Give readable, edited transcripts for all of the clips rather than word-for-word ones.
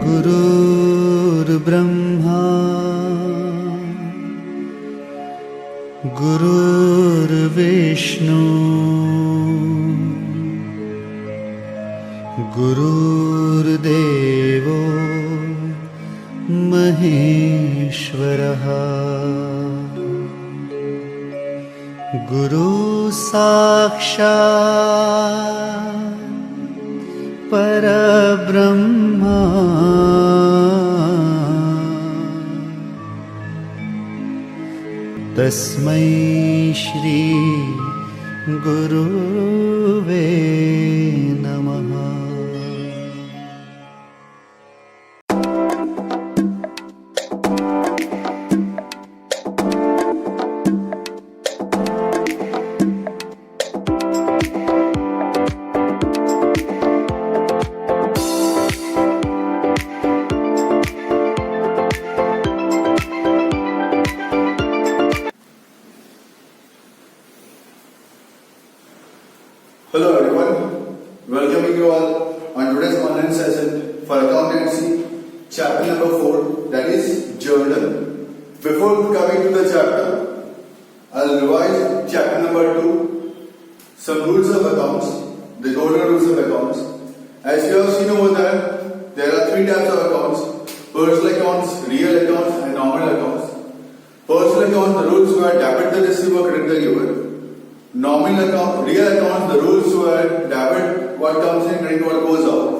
गुरुर्ब्रह्मा गुरुर्विष्णु गुरुर्देवो महेश्वरः गुरु साक्षात् परब्रह्मा तस्मै श्री गुरुवे नमः। Hello everyone, welcoming you all on today's online session for accountancy chapter number 4, that is journal. Before coming to the chapter, I'll revise chapter number 2, some rules of accounts, the golden rules of accounts. As you have seen over there are 3 types of accounts: personal accounts, real accounts and nominal accounts. Personal accounts, the rules were debit the receiver, credit the giver. Nominal account, real accounts, the rules were debit what comes in, credit what goes out.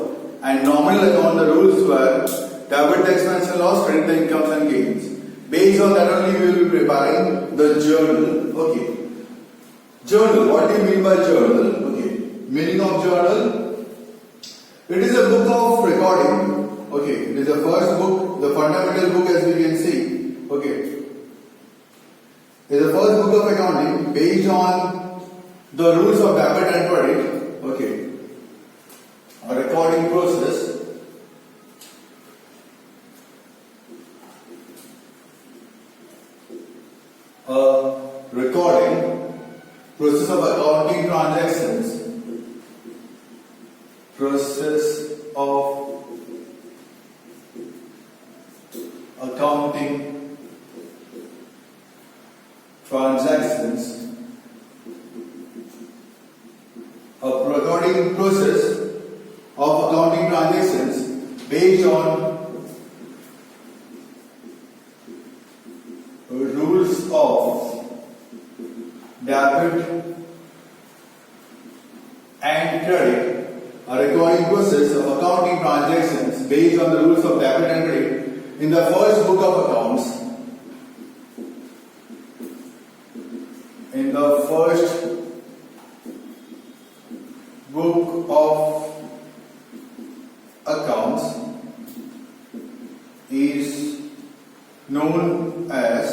And nominal account, the rules were debit the expense and loss, credit the incomes and gains. Based on that only we will be preparing the journal. Okay. Journal, what do you mean by journal? Okay. Meaning of journal, it is a book of recording. Okay. It is the first book, the fundamental book as we can see. Okay. It is the first book of accounting based on the rules of debit and credit. Okay. A recording process. A recording process of accounting transactions. Process of accounting transactions. A recording process of accounting transactions based on rules of debit and credit. A recording process of accounting transactions based on the rules of debit and credit in the first book of accounts. In the first book of accounts is known as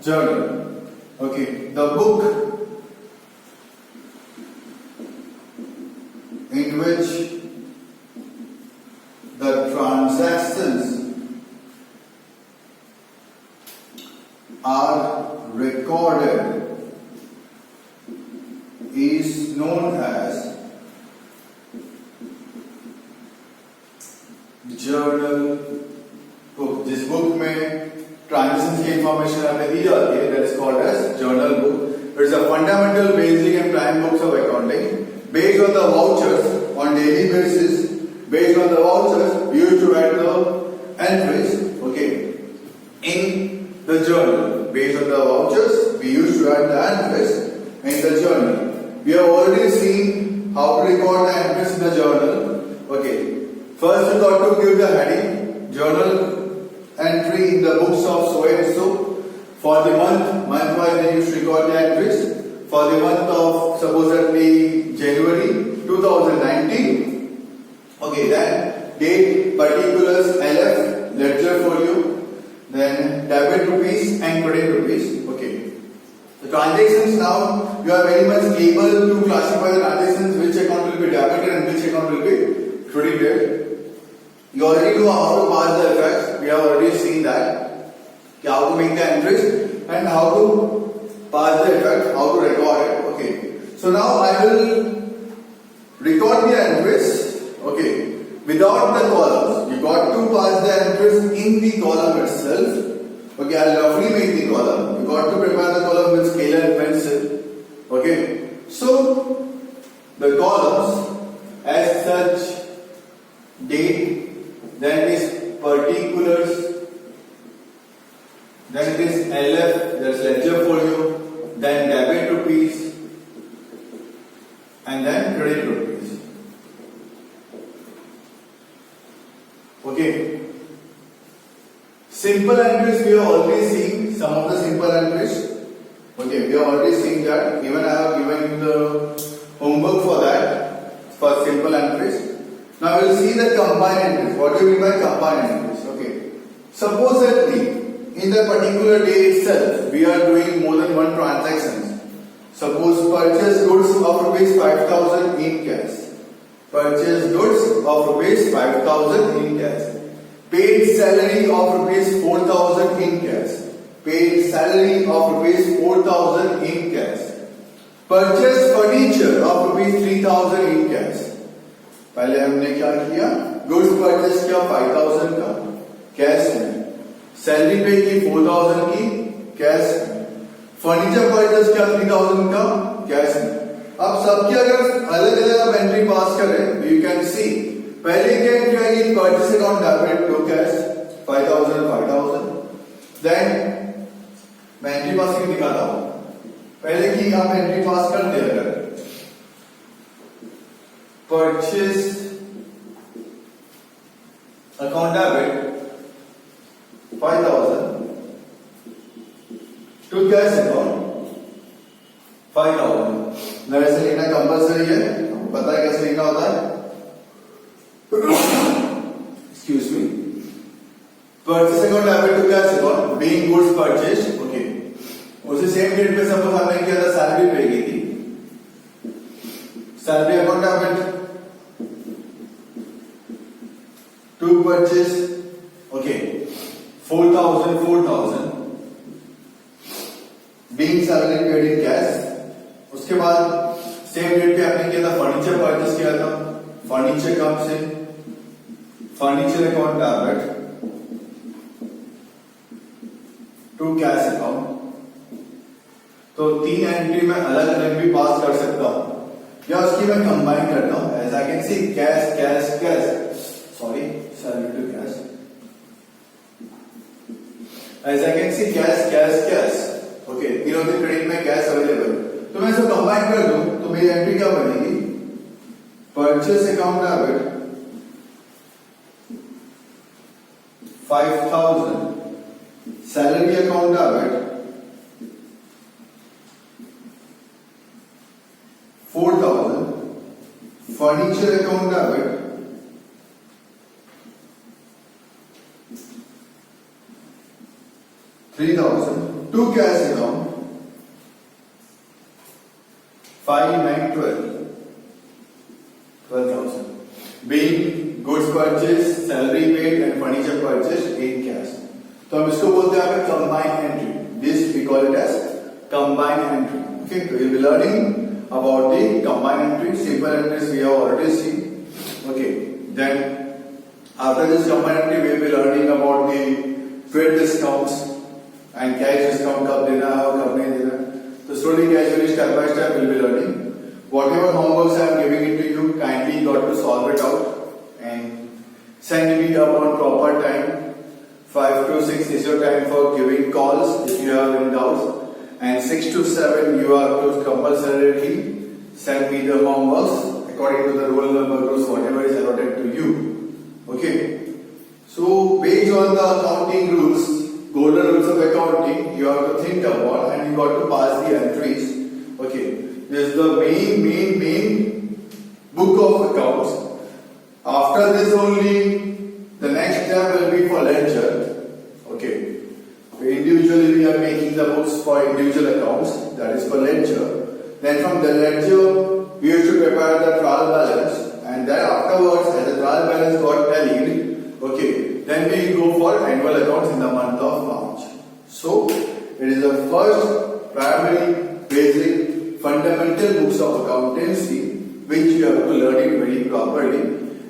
journal. Okay, the book in which the transactions are recorded is known as journal book. जिस book में transaction की information हमें दी जाती है, that is called as journal book. It is a fundamental, basic and prime books of accounting based on the vouchers on daily basis. Based on the vouchers, we used to write the entries. Okay, in the journal. Based on the vouchers, we used to write the entries in the journal. We have already seen how to record the entries in the journal. Okay. First, we got to give the heading, journal entry in the books of so and so. For the month-wise, we used to record the entries. For the month of supposedly January 2019. Okay, then date, particulars, LF, ledger folio. Then debit rupees and credit rupees. Okay. The transactions now, you are very much able to classify the transactions, which account will be debited and which account will be credited. You already know how to pass the effects. We have already seen that. How to make the entries and how to pass the effect, how to record it. Okay. So now I will record the entries, okay, without the columns. You got to pass the entries in the column itself. Okay, I'll roughly make the column. You got to prepare the column with scale and pencil. Okay, so the columns as such, date, then it is particulars, then it is LF, that's ledger folio, then debit rupees, and then credit rupees. Okay. Simple entries we have already seen, some of the simple entries. Okay, we have already seen that. Even I have given you the homework for that, for simple entries. Now we will see the combined entries. What do you mean by combined entries? Okay. Supposedly, in the particular day itself, we are doing more than one transaction. Suppose purchase goods of rupees 5,000 in cash. Purchase goods of rupees 5,000 in cash. Paid salary of rupees 4,000 in cash. Paid salary of rupees 4,000 in cash. Purchase furniture of rupees 3,000 in cash. पहले हमने क्या किया? Goods purchase किया 5,000 का cash में, salary pay की 4,000 की cash में, फर्नीचर परचेस किया 3,000 का कैश में. अब सबकी अगर अलग अलग आप एंट्री पास करें, यू कैन सी पहले की एंट्री आएगी purchase account debit to cash 5,000. Then मैं एंट्री पास करके दिखाता हूं. पहले की आप एंट्री पास कर दे, अगर purchase account debit 5,000 to cash account 5,000. ऐसे लिखना कंपल्सरी है, पता है कैसे लिखना होता है? Excuse me. Purchase account debit to cash account being goods purchased. Okay, उसी सेम डेट पे सपोज हमने किया था सैलरी पे की थी. Salary account debit to purchase, okay, 4,000 being salary paid in cash. उसके बाद सेम डेट पे आपने किया था फर्नीचर परचेस किया था. फर्नीचर कब से? Furniture account debit to cash account. तो तीन एंट्री में अलग अलग भी पास कर सकता हूं या उसकी मैं कंबाइन करता हूं. As I can see cash cash cash, sorry, salary to cash. As I can see cash cash cash. Okay, तीनों के क्रेडिट में कैश अवेलेबल. तो मैं इसको कंबाइन कर दूं तो मेरी एंट्री क्या बनेगी? Purchase account debit 5,000, salary account debit 4,000, furniture account debit 3,000, to cash account 5, 9, 12,000. Being goods purchased, salary paid and furniture purchased in cash. तो हम इसको बोलते हैं combined entry. This we call it as combined entry. Okay, so we'll be learning about the combined entry. Simple entries we have already seen. Okay, then after this combined entry we will be learning about the trade discounts and cash discount कब देना है और कब नहीं देना. So slowly, gradually, step by step, we'll be learning. Whatever homeworks I am giving it to you, kindly got to solve it out and send me upon proper time. 5 to 6 is your time for giving calls if you have any doubts, and 6 to 7 you are to compulsorily send me the homeworks according to the roll number groups, whatever is allotted to you. Okay. So based on the accounting rules, golden rules of accounting, you have to think about and you got to pass the entries. Okay, this is the main book of accounts. After this only, the next step will be for ledger. Okay, individually we are making the books for individual accounts, that is for ledger. Then from the ledger, we have to prepare the trial balance, and then afterwards, as the trial balance got tallied, okay, then we go for annual accounts in the month of March. So, it is the first primary, basic, fundamental books of accountancy which you have to learn it very properly.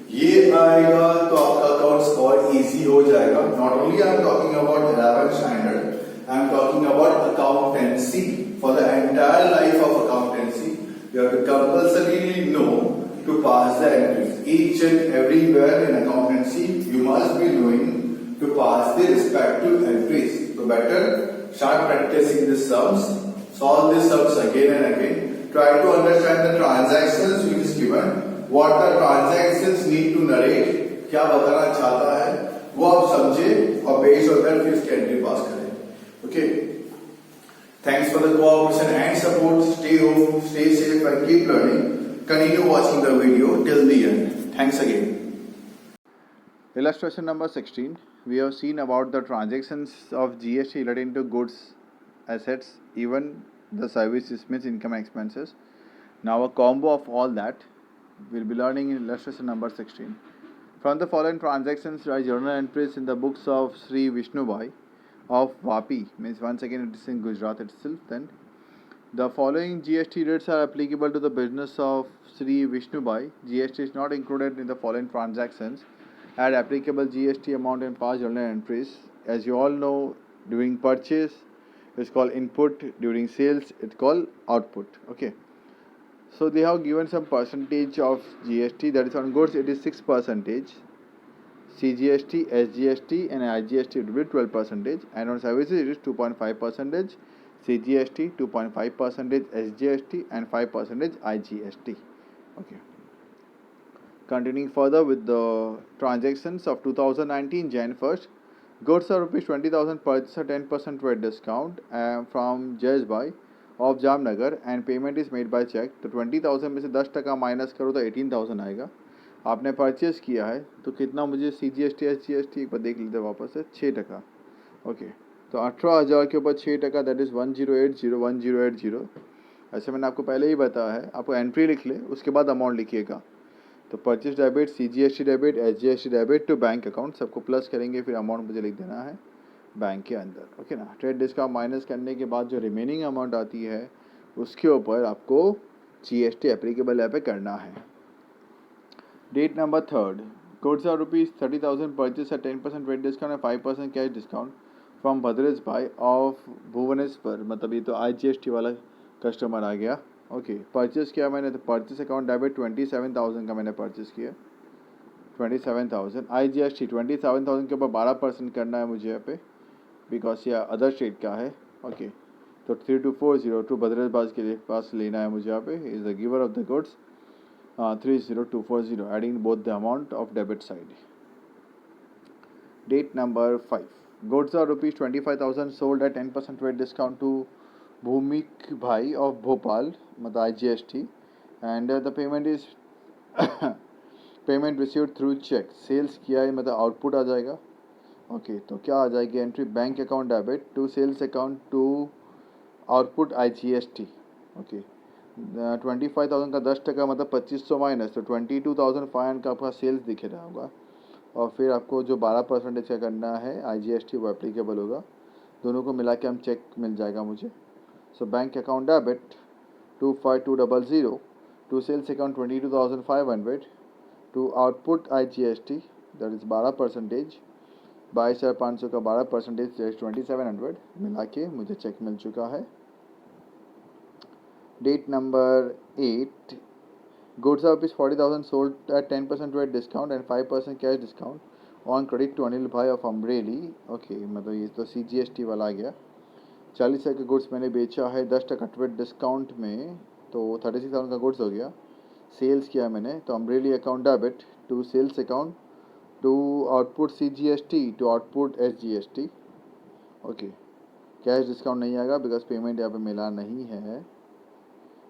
ये आएगा तो आपका accounts और easy हो जाएगा. Not only I am talking about 11th standard, I am talking about accountancy. For the entire life of accountancy, you have to compulsorily know to pass the entries. Each and everywhere in accountancy, you must be knowing to pass the respective entries. So better start practicing the sums, solve the sums again and again. Try to understand the transactions which is given. What the transactions need to narrate, क्या बताना चाहता है वो आप समझे और based on that फिर इसकी entry pass करें. Okay. Thanks for the cooperation and support. Stay home, stay safe and keep learning. Continue watching the video till the end. Thanks again. Illustration number 16. We have seen about the transactions of GST relating to goods, assets, even the services means income and expenses. Now a combo of all that we'll be learning in illustration number 16. From the following transactions, write journal entries in the books of Sri Vishnubai of Vapi, means once again it is in Gujarat itself. Then the following GST rates are applicable to the business of Sri Vishnubai. GST is not included in the following transactions. Add applicable GST amount and past journal entries. As you all know, during purchase it's called input, during sales it's called output. Okay, so they have given some percentage of GST, that is on goods it is 6%, CGST, SGST and IGST it will be 12%, and on services it is 2.5%, CGST 2.5%, SGST and 5% IGST. Okay. Continuing further with the transactions of 2019 Jan 1st, goods are rupees 20,000 purchase at 10% rate discount from Jayasbhai of Jamnagar and payment is made by check. तो 20,000 में से 10% minus करो तो 18,000 आएगा. आपने purchase किया है तो कितना मुझे CGST SGST एक बार देख लेते हैं वापस से 6%. ओके, तो 18,000 के ऊपर 6% दैट इज़ 1080. ऐसे मैंने आपको पहले ही बताया है, आपको एंट्री लिख ले उसके बाद अमाउंट लिखिएगा. तो purchase debit, CGST debit, SGST debit to bank account सबको प्लस करेंगे, फिर अमाउंट मुझे लिख देना है बैंक के अंदर. ओके ना. ट्रेड डिस्काउंट माइनस करने के बाद जो रिमेनिंग अमाउंट आती है उसके ऊपर आपको GST एप्लीकेबल यहाँ पे करना है. Date number 3rd. Goods are rupees 30,000 purchase at 10% rate discount and 5% cash discount from Bhadresh Bhai of Bhubaneswar. मतलब ये तो IGST वाला कस्टमर आ गया. ओके, परचेस किया मैंने तो परचेस अकाउंट डेबिट 27,000 का मैंने परचेस किया. 27,000 IGST 27,000 के ऊपर 12% करना है मुझे यहाँ पे बिकॉज ये अदर स्टेट का है. ओके, तो 3240 भद्रेश भाई के पास लेना है मुझे यहाँ पे. Is the giver of the goods 30240, adding both the amount of debit side. Date number 5. Goods are rupees 25,000 sold at 10% rate discount to Bhumik Bhai of Bhopal, मतलब IGST, and the payment is payment received through check. Sales किया है मतलब output आ जाएगा. Okay, तो क्या आ जाएगी entry? Bank account debit to sales account to output IGST. Okay, 25,000 का 10% मतलब 2,500 माइनस, तो 22,500 का आपका सेल्स दिख रहा होगा. और फिर आपको जो 12% का करना है IGST वो एप्लीकेबल होगा. दोनों को मिला के हम चेक मिल जाएगा मुझे. So bank account debit 25200 to sales account 22,500 to output IGST that is 12%, 22,500 का 12% 2,700 मिला के मुझे चेक मिल चुका है. Date number 8. Goods are rupees 40,000 sold at 10% rate discount and 5% cash discount on credit to Anil Bhai of Amreli. Okay, मतलब ये तो CGST वाला आ गया. 40,000 का गुड्स मैंने बेचा है 10% रेट डिस्काउंट में, तो 36,000 का गुड्स हो गया. सेल्स किया मैंने तो Amreli account debit to sales account to output CGST to output SGST. Okay, cash discount नहीं आएगा बिकॉज पेमेंट यहाँ पे मिला नहीं है.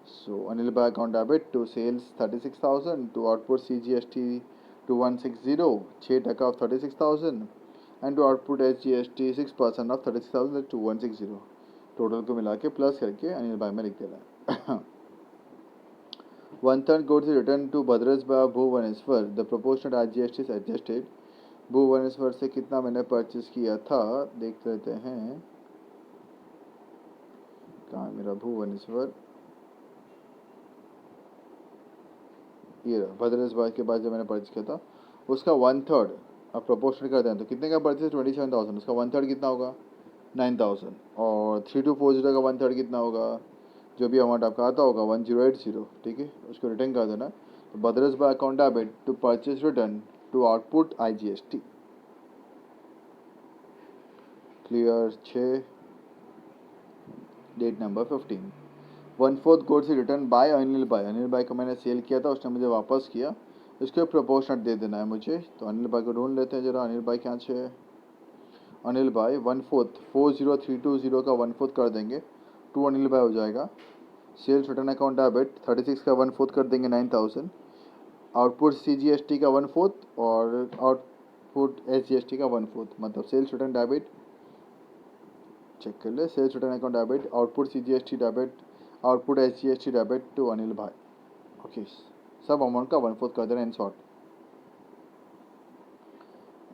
So Anil Bhai account debit to sales 36,000 to output CGST 2160, 6% of 36,000 and to output SGST 6% of 36,000 to 160. Total को मिला के प्लस करके अनिल भाई में लिख देना है. 1/3 goods is returned to Bhadresh Bhai Bhubaneswar. The proportionate IGST is adjusted. Bhubaneswar से कितना मैंने परचेज किया था देख लेते हैं. कहाँ मेरा भुवनेश्वर? ये भद्रेश भाई के पास जो मैंने परचेज किया था उसका 1/3 अब प्रोपोर्शनल कर दें तो कितने का परचेज 27,000, उसका 1/3 कितना होगा 9,000, और 3240 का 1/3 कितना होगा, जो भी अमाउंट आपका आता होगा 1080, ठीक है, उसको रिटर्न कर देना। तो Bhadresh bhai account debit to purchase return to output IGST। Clear. 6 date number 15 1/4 goods return by Anil bhai. Anil भाई को मैंने सेल किया था, उसने मुझे वापस किया, इसके प्रोपोर्शनल दे देना है मुझे। तो अनिल भाई को ढूंढ लेते हैं जरा। अनिल भाई क्या है, अनिल भाई 1/4 40320 का 1/4 कर देंगे, 2 अनिल भाई हो जाएगा। सेल्स रिटर्न अकाउंट डेबिट 36 का 1/4 कर देंगे 9,000। आउटपुट CGST का 1/4 और आउटपुट SGST का 1/4, मतलब सेल्स रिटर्न डेबिट, चेक कर ले, sales return account debit, output CGST debit, output SGST debit to Anil भाई। ओके, सब अमाउंट का 1/4 कर देना in short.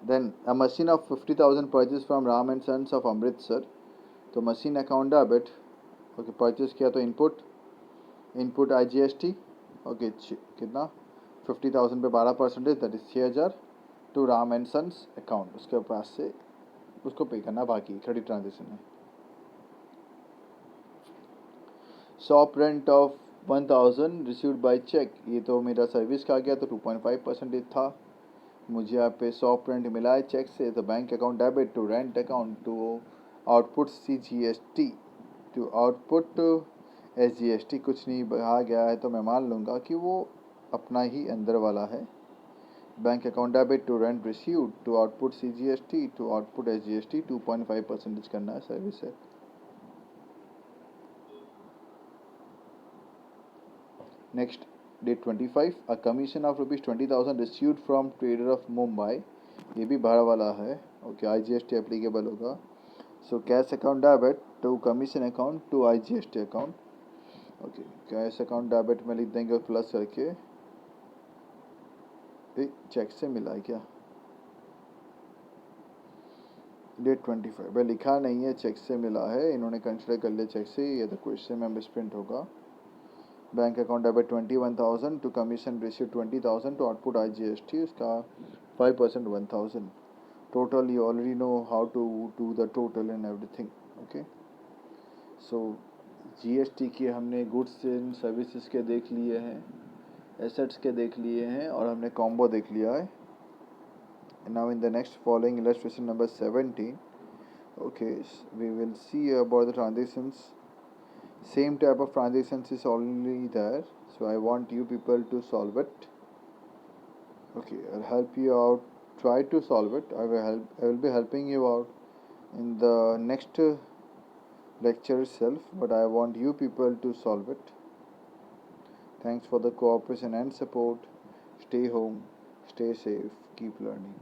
Then a machine of 50,000 purchase from Ram and sons of Amritsar. तो machine account debit, okay, purchase किया तो इनपुट IGST, ओके, कितना 50,000 पे 12%, that is 6,000 to Ram and sons account, उसके पास से उसको पे करना, बाकी क्रेडिट ट्रांजेक्शन है। Shop rent of 1,000 received by cheque, ये तो मेरा सर्विस का आ गया तो 2.5% था, मुझे यहाँ पे शॉप रेंट मिला है चेक से। तो bank account debit to rent account to output CGST to output SGST, कुछ नहीं आ गया है तो मैं मान लूँगा कि वो अपना ही अंदर वाला है। Bank account debit to rent received to output CGST to output SGST 2.5% करना है, सर्विस है। Next date 25 a commission of ₹20,000 received from trader of Mumbai, ये भी बाहर वाला है, ओके, IGST एप्लीकेबल होगा। So cash account debit to commission account to IGST account, okay, cash account debit में लिख देंगे प्लस करके, चेक से मिला है क्या, डेट 25 भाई लिखा नहीं है, चेक से मिला है, इन्होंने कंसिडर कर लिया चेक से, ये तो क्वेश्चन में मिसप्रिंट होगा। Bank account debit 21,000 to commission receive 20,000 to output IGST, उसका 5% 1,000। Total you already know how to do the total and everything, okay. So GST की हमने गुड्स एंड सर्विसेज के देख लिए हैं, एसेट्स के देख लिए हैं, और हमने कॉम्बो देख लिया है। Now in the next following illustration number 17, okay, we will see about the transactions. Same type of transactions is already there, so I want you people to solve it. Okay, I'll help you out, try to solve it. I will be helping you out in the next lecture itself, but I want you people to solve it. Thanks for the cooperation and support. Stay home, stay safe, keep learning.